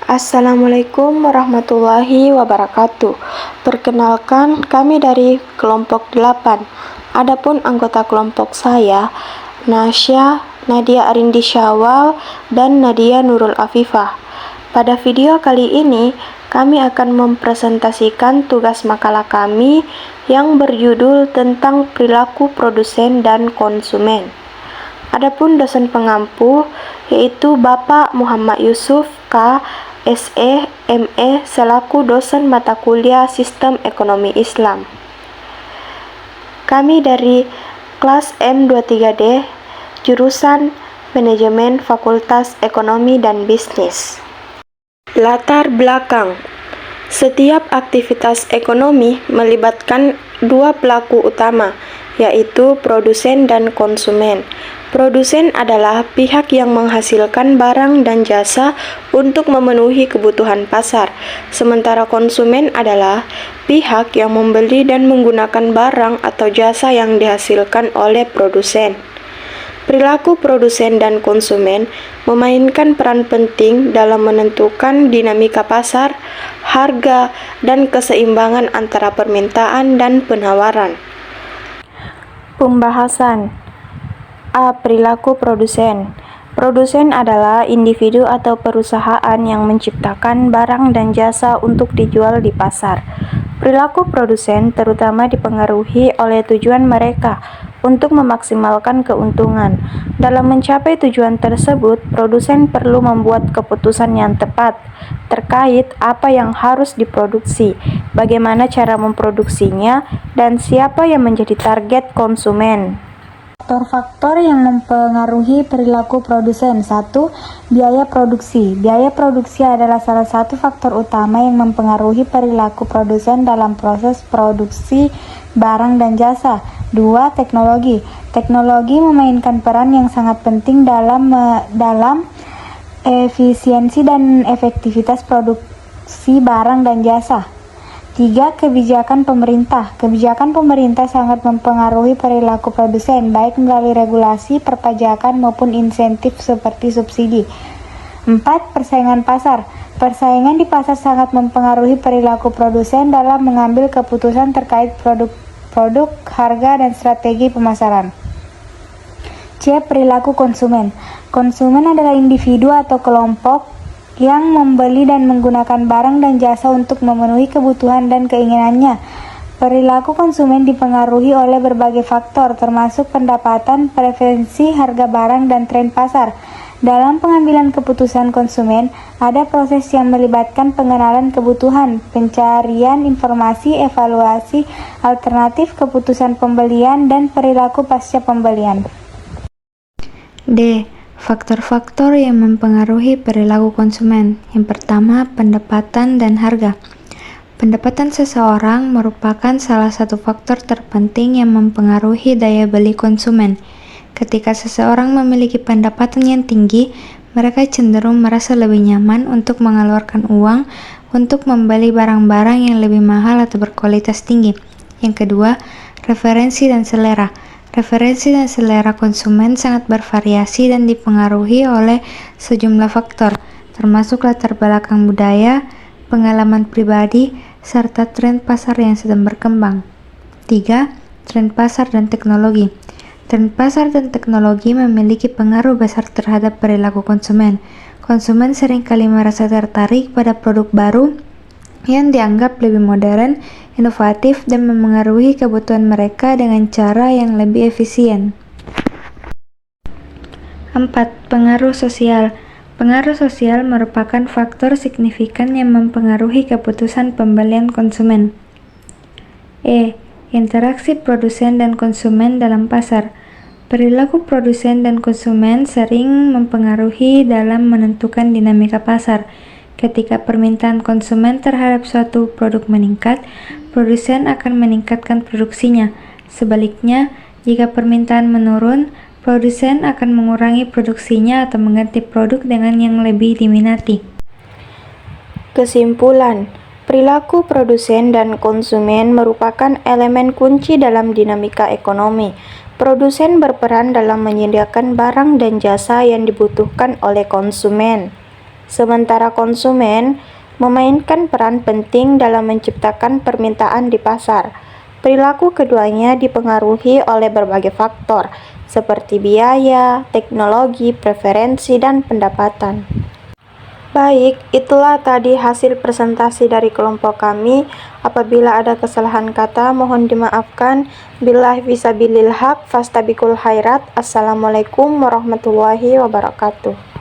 Assalamualaikum warahmatullahi wabarakatuh. Perkenalkan, kami dari kelompok 8. Adapun anggota kelompok saya, Nasya, Nadia Arindi Syawal, dan Nadia Nurul Afifah. Pada video kali ini, kami akan mempresentasikan tugas makalah kami yang berjudul tentang perilaku produsen dan konsumen. Adapun dosen pengampu yaitu Bapak Muhammad Yusuf K. SE, ME selaku dosen mata kuliah Sistem Ekonomi Islam. Kami dari kelas M23D, jurusan Manajemen Fakultas Ekonomi dan Bisnis. Latar belakang. Setiap aktivitas ekonomi melibatkan dua pelaku utama, yaitu produsen dan konsumen. Produsen adalah pihak yang menghasilkan barang dan jasa untuk memenuhi kebutuhan pasar, sementara konsumen adalah pihak yang membeli dan menggunakan barang atau jasa yang dihasilkan oleh produsen. Perilaku produsen dan konsumen memainkan peran penting dalam menentukan dinamika pasar, harga, dan keseimbangan antara permintaan dan penawaran. Pembahasan. A. Perilaku produsen. Produsen adalah individu atau perusahaan yang menciptakan barang dan jasa untuk dijual di pasar. Perilaku produsen terutama dipengaruhi oleh tujuan mereka untuk memaksimalkan keuntungan. Dalam mencapai tujuan tersebut, produsen perlu membuat keputusan yang tepat terkait apa yang harus diproduksi, bagaimana cara memproduksinya, dan siapa yang menjadi target konsumen. Faktor-faktor yang mempengaruhi perilaku produsen. 1. Biaya produksi. Biaya produksi adalah salah satu faktor utama yang mempengaruhi perilaku produsen dalam proses produksi barang dan jasa. 2. Teknologi. Teknologi memainkan peran yang sangat penting dalam efisiensi dan efektivitas produksi barang dan jasa. 3. Kebijakan pemerintah. Kebijakan pemerintah sangat mempengaruhi perilaku produsen, baik melalui regulasi, perpajakan, maupun insentif seperti subsidi. 4. Persaingan pasar. Persaingan di pasar sangat mempengaruhi perilaku produsen dalam mengambil keputusan terkait produk, harga, dan strategi pemasaran. C. Perilaku konsumen. Konsumen adalah individu atau kelompok yang membeli dan menggunakan barang dan jasa untuk memenuhi kebutuhan dan keinginannya. Perilaku konsumen dipengaruhi oleh berbagai faktor, termasuk pendapatan, preferensi, harga barang, dan tren pasar. Dalam pengambilan keputusan konsumen, ada proses yang melibatkan pengenalan kebutuhan, pencarian informasi, evaluasi alternatif, keputusan pembelian, dan perilaku pasca pembelian. D. Faktor-faktor yang mempengaruhi perilaku konsumen. Yang pertama, pendapatan dan harga. Pendapatan seseorang merupakan salah satu faktor terpenting yang mempengaruhi daya beli konsumen. Ketika seseorang memiliki pendapatan yang tinggi, mereka cenderung merasa lebih nyaman untuk mengeluarkan uang untuk membeli barang-barang yang lebih mahal atau berkualitas tinggi. Yang kedua, referensi dan selera. Referensi dan selera konsumen sangat bervariasi dan dipengaruhi oleh sejumlah faktor, termasuk latar belakang budaya, pengalaman pribadi, serta tren pasar yang sedang berkembang. 3. Tren pasar dan teknologi. Tren pasar dan teknologi memiliki pengaruh besar terhadap perilaku konsumen. Konsumen seringkali merasa tertarik pada produk baru yang dianggap lebih modern, inovatif, dan memengaruhi kebutuhan mereka dengan cara yang lebih efisien. 4. Pengaruh sosial. Pengaruh sosial merupakan faktor signifikan yang mempengaruhi keputusan pembelian konsumen. E. Interaksi produsen dan konsumen dalam pasar. Perilaku produsen dan konsumen sering mempengaruhi dalam menentukan dinamika pasar. Ketika permintaan konsumen terhadap suatu produk meningkat, produsen akan meningkatkan produksinya. Sebaliknya, jika permintaan menurun, produsen akan mengurangi produksinya atau mengganti produk dengan yang lebih diminati. Kesimpulan, perilaku produsen dan konsumen merupakan elemen kunci dalam dinamika ekonomi. Produsen berperan dalam menyediakan barang dan jasa yang dibutuhkan oleh konsumen. sementara konsumen memainkan peran penting dalam menciptakan permintaan di pasar. Perilaku keduanya dipengaruhi oleh berbagai faktor, seperti biaya, teknologi, preferensi, dan pendapatan. Baik, itulah tadi hasil presentasi dari kelompok kami. Apabila ada kesalahan kata, mohon dimaafkan. Billahi fisabilil haq, fastabikul khairat. Assalamualaikum warahmatullahi wabarakatuh.